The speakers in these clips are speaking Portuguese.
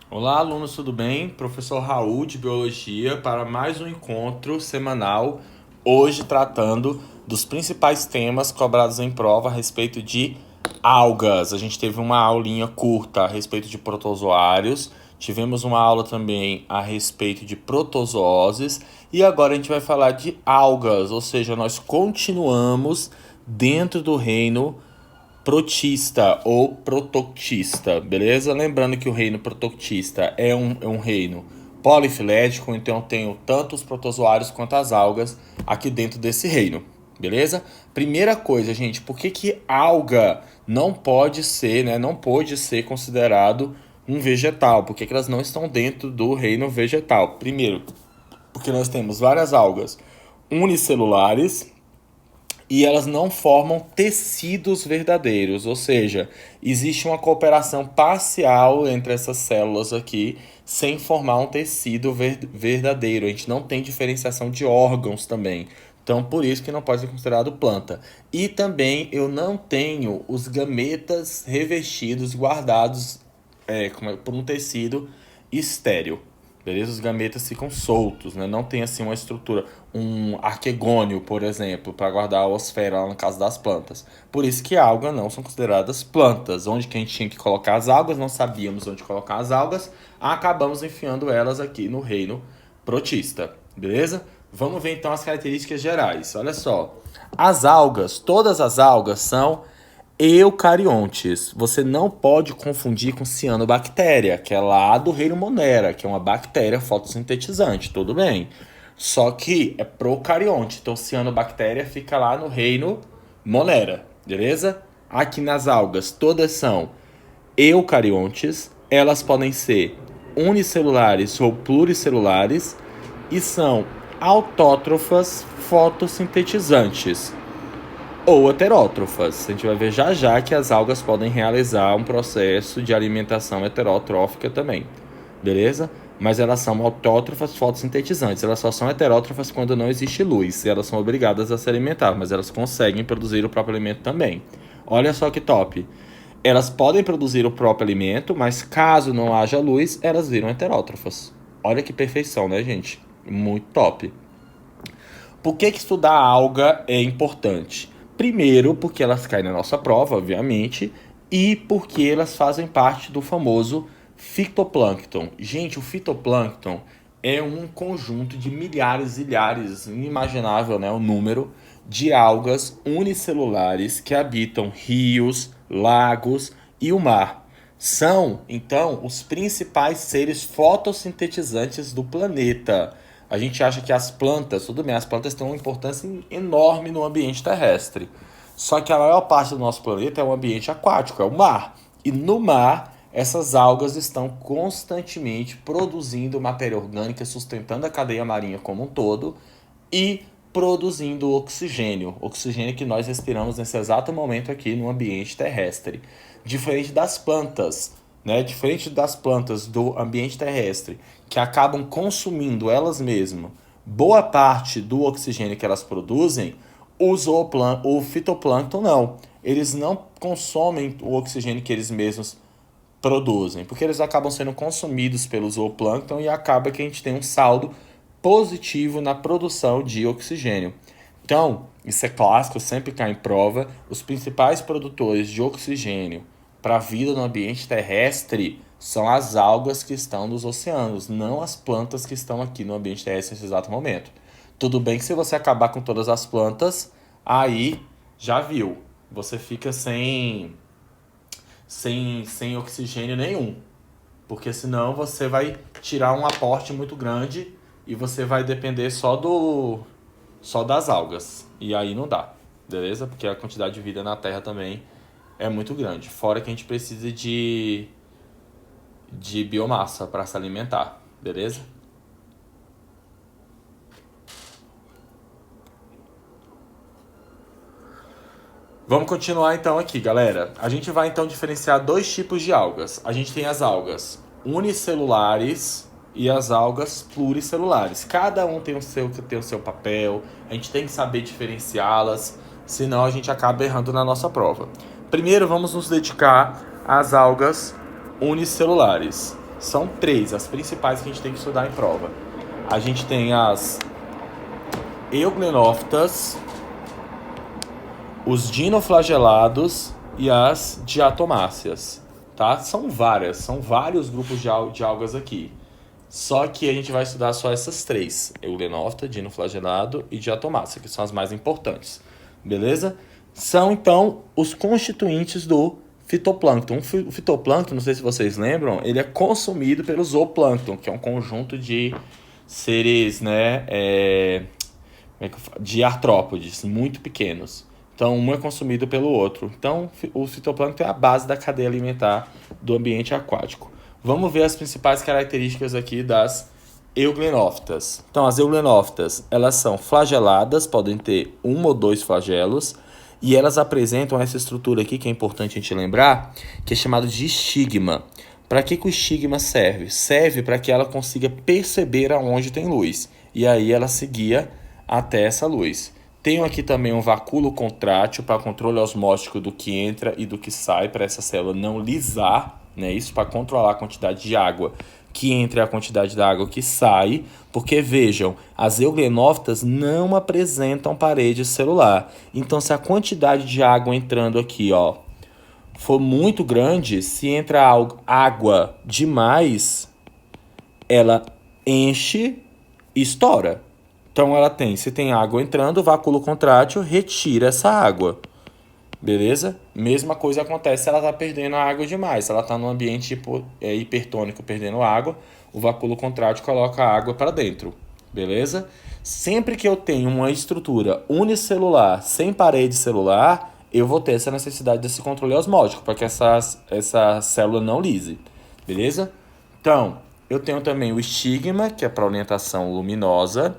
Olá, alunos, tudo bem? Professor Raul de Biologia para mais um encontro semanal, hoje tratando dos principais temas cobrados em prova a respeito de algas. A gente teve uma aulinha curta a respeito de protozoários, tivemos uma aula também a respeito de protozooses e agora a gente vai falar de algas, ou seja, nós continuamos dentro do reino protista ou protoctista, beleza? Lembrando que o reino protoctista é um reino polifilético, então eu tenho tanto os protozoários quanto as algas aqui dentro desse reino, beleza? Primeira coisa, gente, por que alga não pode ser, né, não pode ser considerado um vegetal? Por que elas não estão dentro do reino vegetal? Primeiro, porque nós temos várias algas unicelulares, e elas não formam tecidos verdadeiros, ou seja, existe uma cooperação parcial entre essas células aqui, sem formar um tecido verdadeiro. A gente não tem diferenciação de órgãos também. Então, por isso que não pode ser considerado planta. E também eu não tenho os gametas revestidos, guardados por um tecido estéreo. Beleza? Os gametas ficam soltos, né? Não tem assim uma estrutura, um arquegônio, por exemplo, para guardar a osfera lá no caso das plantas. Por isso que algas não são consideradas plantas. Onde que a gente tinha que colocar as algas, não sabíamos onde colocar as algas, acabamos enfiando elas aqui no reino protista, beleza? Vamos ver então as características gerais. Olha só, as algas, todas as algas são eucariontes. Você não pode confundir com cianobactéria, que é lá do reino Monera, que é uma bactéria fotossintetizante, tudo bem. Só que é procarionte, então cianobactéria fica lá no reino Monera, beleza? Aqui nas algas, todas são eucariontes, elas podem ser unicelulares ou pluricelulares e são autótrofas fotossintetizantes ou heterótrofas. A gente vai ver já já que as algas podem realizar um processo de alimentação heterotrófica também, beleza? Mas elas são autótrofas fotossintetizantes. Elas só são heterótrofas quando não existe luz. E elas são obrigadas a se alimentar, mas elas conseguem produzir o próprio alimento também. Olha só que top. Elas podem produzir o próprio alimento, mas caso não haja luz, elas viram heterótrofas. Olha que perfeição, né, gente? Muito top. Por que estudar alga é importante? Primeiro, porque elas caem na nossa prova, obviamente, e porque elas fazem parte do famoso fitoplâncton. Gente, o fitoplâncton é um conjunto de milhares e milhares, inimaginável, né, o número de algas unicelulares que habitam rios, lagos e o mar. São, então, os principais seres fotossintetizantes do planeta. A gente acha que as plantas, tudo bem, as plantas têm uma importância enorme no ambiente terrestre. Só que a maior parte do nosso planeta é um ambiente aquático, é o mar. E no mar, essas algas estão constantemente produzindo matéria orgânica, sustentando a cadeia marinha como um todo e produzindo oxigênio. Oxigênio que nós respiramos nesse exato momento aqui no ambiente terrestre. Diferente das plantas, né? Diferente das plantas do ambiente terrestre, que acabam consumindo elas mesmas boa parte do oxigênio que elas produzem, o fitoplâncton não. Eles não consomem o oxigênio que eles mesmos produzem, porque eles acabam sendo consumidos pelo zooplâncton e acaba que a gente tem um saldo positivo na produção de oxigênio. Então, isso é clássico, sempre cai em prova. Os principais produtores de oxigênio para a vida no ambiente terrestre são as algas que estão nos oceanos, não as plantas que estão aqui no ambiente terrestre nesse exato momento. Tudo bem que se você acabar com todas as plantas, aí já viu, você fica sem oxigênio nenhum. Porque senão você vai tirar um aporte muito grande e você vai depender só das algas. E aí não dá, beleza? Porque a quantidade de vida na Terra também é muito grande. Fora que a gente precisa de biomassa para se alimentar, beleza? Vamos continuar então aqui, galera. A gente vai então diferenciar dois tipos de algas. A gente tem as algas unicelulares e as algas pluricelulares. Cada um tem o seu papel. A gente tem que saber diferenciá-las, senão a gente acaba errando na nossa prova. Primeiro, vamos nos dedicar às algas unicelulares. São 3, as principais que a gente tem que estudar em prova. A gente tem as euglenófitas, os dinoflagelados e as diatomáceas, tá? São vários grupos de algas aqui. Só que a gente vai estudar só essas 3, euglenófita, dinoflagelado e diatomácea, que são as mais importantes, beleza? São, então, os constituintes do fitoplâncton. O fitoplâncton, não sei se vocês lembram, ele é consumido pelo zooplâncton, que é um conjunto de seres, né, de artrópodes muito pequenos. Então, um é consumido pelo outro. Então, o fitoplâncton é a base da cadeia alimentar do ambiente aquático. Vamos ver as principais características aqui das euglenófitas. Então, as euglenófitas, elas são flageladas, podem ter 1 ou 2 flagelos, e elas apresentam essa estrutura aqui, que é importante a gente lembrar, que é chamado de estigma. Para que o estigma serve? Serve para que ela consiga perceber aonde tem luz, e aí ela seguia até essa luz. Tenho aqui também um vacúolo contrátil para controle osmótico do que entra e do que sai, para essa célula não lisar, né? Isso para controlar a quantidade de água que entra e a quantidade de água que sai, porque vejam, as euglenófitas não apresentam parede celular. Então, se a quantidade de água entrando aqui, ó, for muito grande, se entra água demais, ela enche e estoura. Então, se tem água entrando, o vacúolo contrátil retira essa água. Beleza? Mesma coisa acontece se ela está perdendo a água demais. Se ela está num ambiente hipertônico perdendo água, o vacúolo contrátil coloca a água para dentro. Beleza? Sempre que eu tenho uma estrutura unicelular sem parede celular, eu vou ter essa necessidade desse controle osmótico para que essa célula não lise. Beleza? Então, eu tenho também o estigma, que é para orientação luminosa.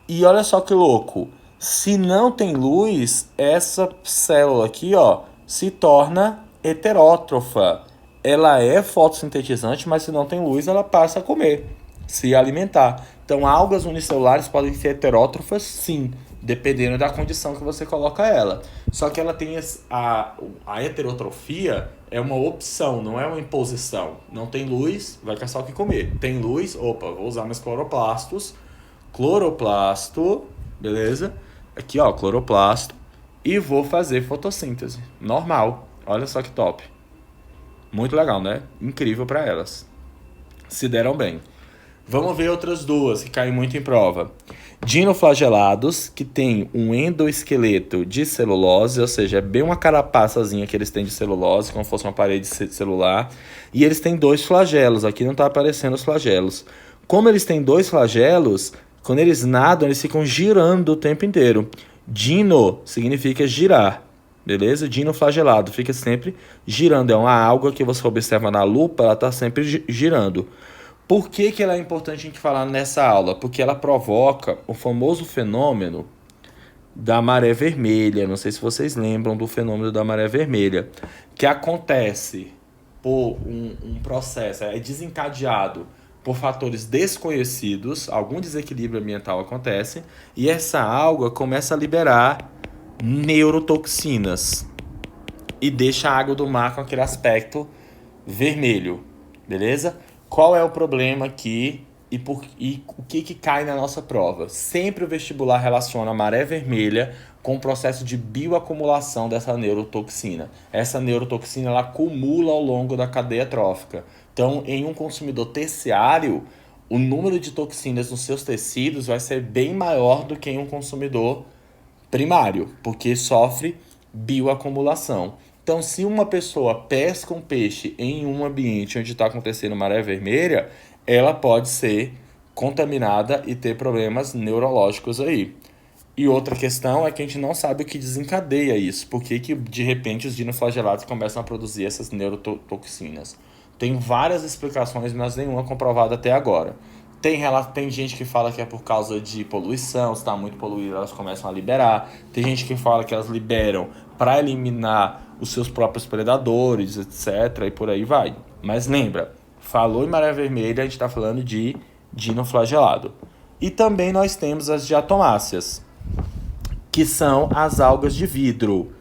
E olha só que louco. Se não tem luz, essa célula aqui, ó, se torna heterótrofa. Ela é fotossintetizante, mas se não tem luz, ela passa a comer, se alimentar. Então, algas unicelulares podem ser heterótrofas, sim, dependendo da condição que você coloca ela. Só que ela tem a heterotrofia é uma opção, não é uma imposição. Não tem luz, vai caçar o que comer. Tem luz, opa, vou usar meus cloroplastos. Cloroplasto, beleza? Aqui, ó, cloroplasto. E vou fazer fotossíntese. Normal. Olha só que top. Muito legal, né? Incrível para elas. Se deram bem. Vamos ver outras duas que caem muito em prova. Dinoflagelados, que tem um endoesqueleto de celulose, ou seja, é bem uma carapaçazinha que eles têm de celulose, como se fosse uma parede celular. E eles têm 2 flagelos. Aqui não está aparecendo os flagelos. Como eles têm 2 flagelos, quando eles nadam, eles ficam girando o tempo inteiro. Dino significa girar, beleza? Dinoflagelado fica sempre girando. É uma alga que você observa na lupa, ela está sempre girando. Por que ela é importante a gente falar nessa aula? Porque ela provoca o famoso fenômeno da maré vermelha. Não sei se vocês lembram do fenômeno da maré vermelha, que acontece por um processo, é desencadeado por fatores desconhecidos, algum desequilíbrio ambiental acontece, e essa alga começa a liberar neurotoxinas e deixa a água do mar com aquele aspecto vermelho, beleza? Qual é o problema aqui e o que cai na nossa prova? Sempre o vestibular relaciona a maré vermelha com o processo de bioacumulação dessa neurotoxina. Essa neurotoxina ela acumula ao longo da cadeia trófica. Então, em um consumidor terciário, o número de toxinas nos seus tecidos vai ser bem maior do que em um consumidor primário, porque sofre bioacumulação. Então, se uma pessoa pesca um peixe em um ambiente onde está acontecendo maré vermelha, ela pode ser contaminada e ter problemas neurológicos aí. E outra questão é que a gente não sabe o que desencadeia isso. Por que de repente os dinoflagelados começam a produzir essas neurotoxinas? Tem várias explicações, mas nenhuma comprovada até agora. Tem gente que fala que é por causa de poluição, se está muito poluído elas começam a liberar. Tem gente que fala que elas liberam para eliminar os seus próprios predadores, etc. E por aí vai. Mas lembra, falou em maré vermelha, a gente está falando de dinoflagelado. E também nós temos as diatomáceas, que são as algas de vidro.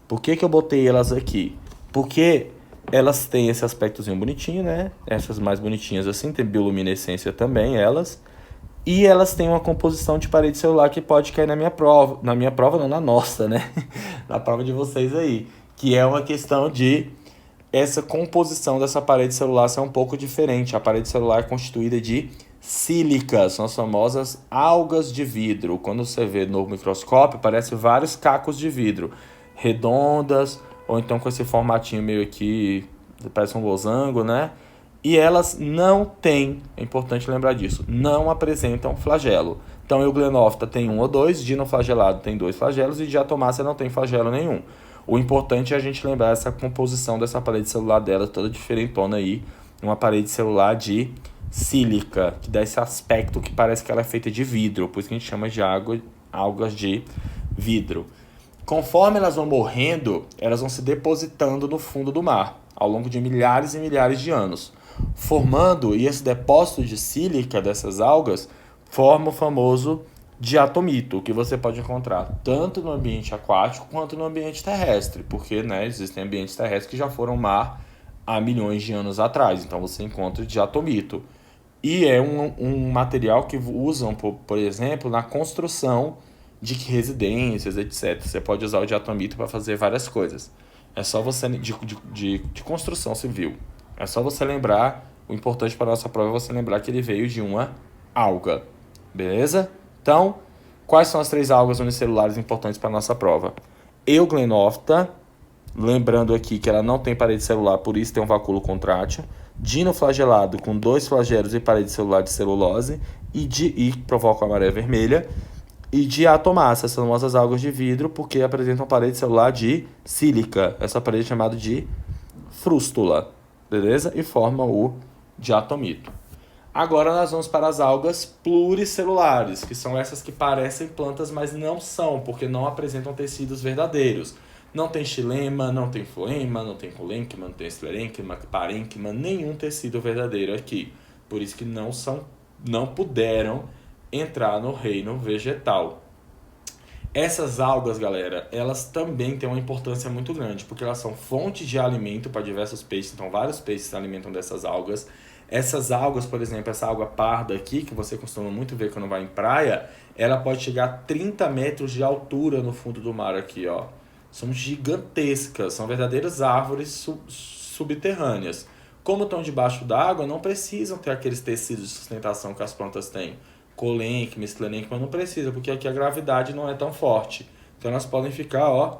Por que eu botei elas aqui? Porque Elas têm esse aspectozinho bonitinho, né? Essas mais bonitinhas assim, tem bioluminescência também, elas. E elas têm uma composição de parede celular que pode cair na minha prova. Na minha prova, não, na nossa, né? Na prova de vocês aí. Que é uma questão de essa composição dessa parede celular ser um pouco diferente. A parede celular é constituída de sílica, são as famosas algas de vidro. Quando você vê no microscópio, parece vários cacos de vidro, redondas, ou então com esse formatinho meio aqui, parece um losango, né? E elas não têm, é importante lembrar disso, não apresentam flagelo. Então, Euglenophtha tem um ou dois, dinoflagelado tem 2 flagelos e Diatomácea não tem flagelo nenhum. O importante é a gente lembrar essa composição dessa parede celular dela, toda diferentona aí, uma parede celular de sílica, que dá esse aspecto que parece que ela é feita de vidro, por isso que a gente chama de algas de vidro. Conforme elas vão morrendo, elas vão se depositando no fundo do mar, ao longo de milhares e milhares de anos, formando, e esse depósito de sílica dessas algas forma o famoso diatomito, que você pode encontrar tanto no ambiente aquático quanto no ambiente terrestre, porque né, existem ambientes terrestres que já foram mar há milhões de anos atrás, então você encontra diatomito. E é um material que usam, por exemplo, na construção de residências, etc. Você pode usar o diatomito para fazer várias coisas. É só você, de construção civil. É só você lembrar, o importante para a nossa prova é você lembrar que ele veio de uma alga. Beleza? Então, quais são as 3 algas unicelulares importantes para a nossa prova? Euglenophtha, lembrando aqui que ela não tem parede celular, por isso tem um vacúolo contrátil. Dinoflagelado com 2 flagelos e parede celular de celulose e provoca a maré vermelha. E Diatomácea, as famosas algas de vidro, porque apresentam parede celular de sílica. Essa parede é chamada de frústula, beleza? E forma o diatomito. Agora nós vamos para as algas pluricelulares, que são essas que parecem plantas, mas não são, porque não apresentam tecidos verdadeiros. Não tem xilema, não tem floema, não tem colênquima, não tem esclerênquima, parênquima, nenhum tecido verdadeiro aqui. Por isso que não puderam entrar no reino vegetal. Essas algas, galera, elas também têm uma importância muito grande, porque elas são fonte de alimento para diversos peixes, então vários peixes se alimentam dessas algas. Essas algas, por exemplo, essa alga parda aqui, que você costuma muito ver quando vai em praia, ela pode chegar a 30 metros de altura no fundo do mar aqui, ó. São gigantescas, são verdadeiras árvores subterrâneas. Como estão debaixo d'água, não precisam ter aqueles tecidos de sustentação que as plantas têm. Colênquima, esclerênquima não precisa, porque aqui a gravidade não é tão forte. Então elas podem ficar, ó,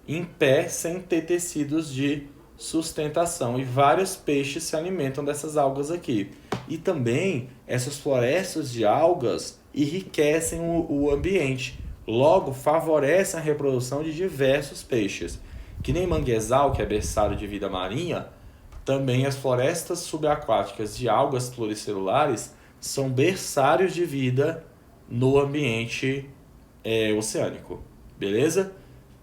em pé sem ter tecidos de sustentação. E vários peixes se alimentam dessas algas aqui. E também essas florestas de algas enriquecem o ambiente. Logo, favorecem a reprodução de diversos peixes. Que nem manguezal, que é berçário de vida marinha, também as florestas subaquáticas de algas pluricelulares são berçários de vida no ambiente oceânico. Beleza?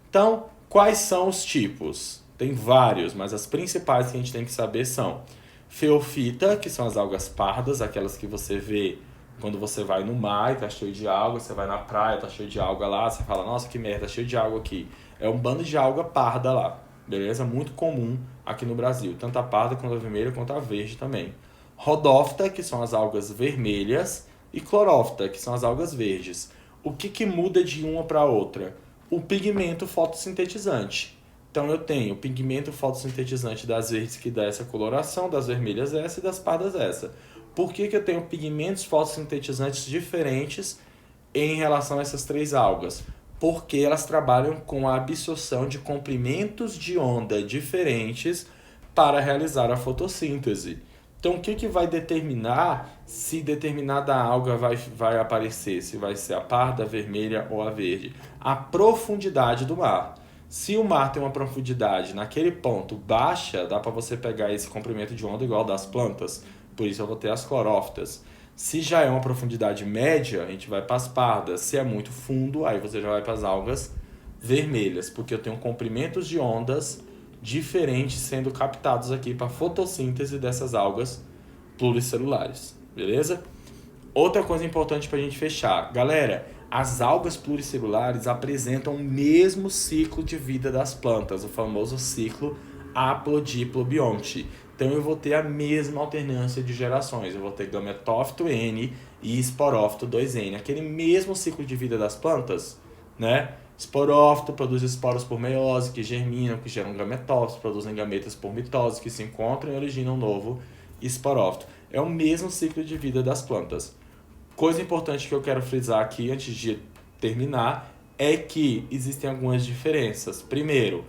Então, quais são os tipos? Tem vários, mas as principais que a gente tem que saber são feofita, que são as algas pardas, aquelas que você vê quando você vai no mar e tá cheio de água, você vai na praia, tá cheio de alga lá, você fala, nossa, que merda, tá cheio de água aqui. É um bando de alga parda lá, beleza? Muito comum aqui no Brasil, tanto a parda quanto a vermelha, quanto a verde também. Rhodophyta, que são as algas vermelhas, e Chlorophyta, que são as algas verdes. O que muda de uma para outra? O pigmento fotossintetizante. Então eu tenho o pigmento fotossintetizante das verdes que dá essa coloração, das vermelhas essa e das pardas essa. Por que eu tenho pigmentos fotossintetizantes diferentes em relação a essas 3 algas? Porque elas trabalham com a absorção de comprimentos de onda diferentes para realizar a fotossíntese. Então, o que vai determinar se determinada alga vai aparecer? Se vai ser a parda, a vermelha ou a verde? A profundidade do mar. Se o mar tem uma profundidade naquele ponto baixa, dá para você pegar esse comprimento de onda igual das plantas. Por isso eu vou ter as clorófitas. Se já é uma profundidade média, a gente vai para as pardas. Se é muito fundo, aí você já vai para as algas vermelhas, porque eu tenho comprimentos de ondas diferentes sendo captados aqui para a fotossíntese dessas algas pluricelulares, beleza? Outra coisa importante para a gente fechar. Galera, as algas pluricelulares apresentam o mesmo ciclo de vida das plantas, o famoso ciclo haplodiplobionte. Então eu vou ter a mesma alternância de gerações. Eu vou ter gametófito N e esporófito 2N. Aquele mesmo ciclo de vida das plantas, né? Esporófito produz esporos por meiose, que germinam, que geram gametófitos, produzem gametas por mitose, que se encontram e originam um novo esporófito. É o mesmo ciclo de vida das plantas. Coisa importante que eu quero frisar aqui antes de terminar é que existem algumas diferenças. Primeiro,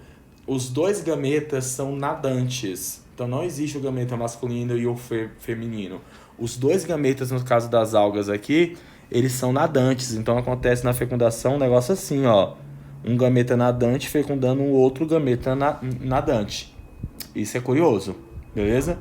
os dois gametas são nadantes. Então não existe o gameta masculino e o feminino. Os dois gametas, no caso das algas aqui, eles são nadantes. Então acontece na fecundação um negócio assim, ó. Um gameta nadante fecundando um outro gameta nadante. Isso é curioso, beleza?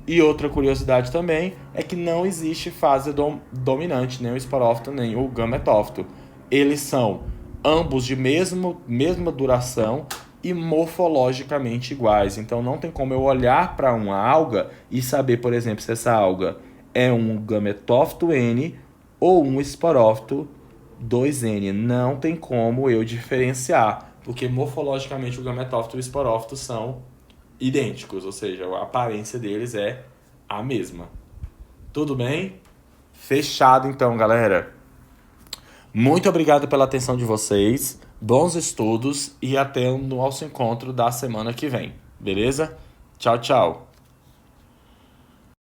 E outra curiosidade também é que não existe fase dominante, nem o esporófito, nem o gametófito. Eles são ambos de mesma duração e morfologicamente iguais. Então não tem como eu olhar para uma alga e saber, por exemplo, se essa alga é um gametófito N ou um esporófito 2N. Não tem como eu diferenciar, porque morfologicamente o gametófito e o esporófito são idênticos, ou seja, a aparência deles é a mesma. Tudo bem? Fechado então, galera. Muito obrigado pela atenção de vocês, bons estudos e até o nosso encontro da semana que vem, beleza? Tchau, tchau!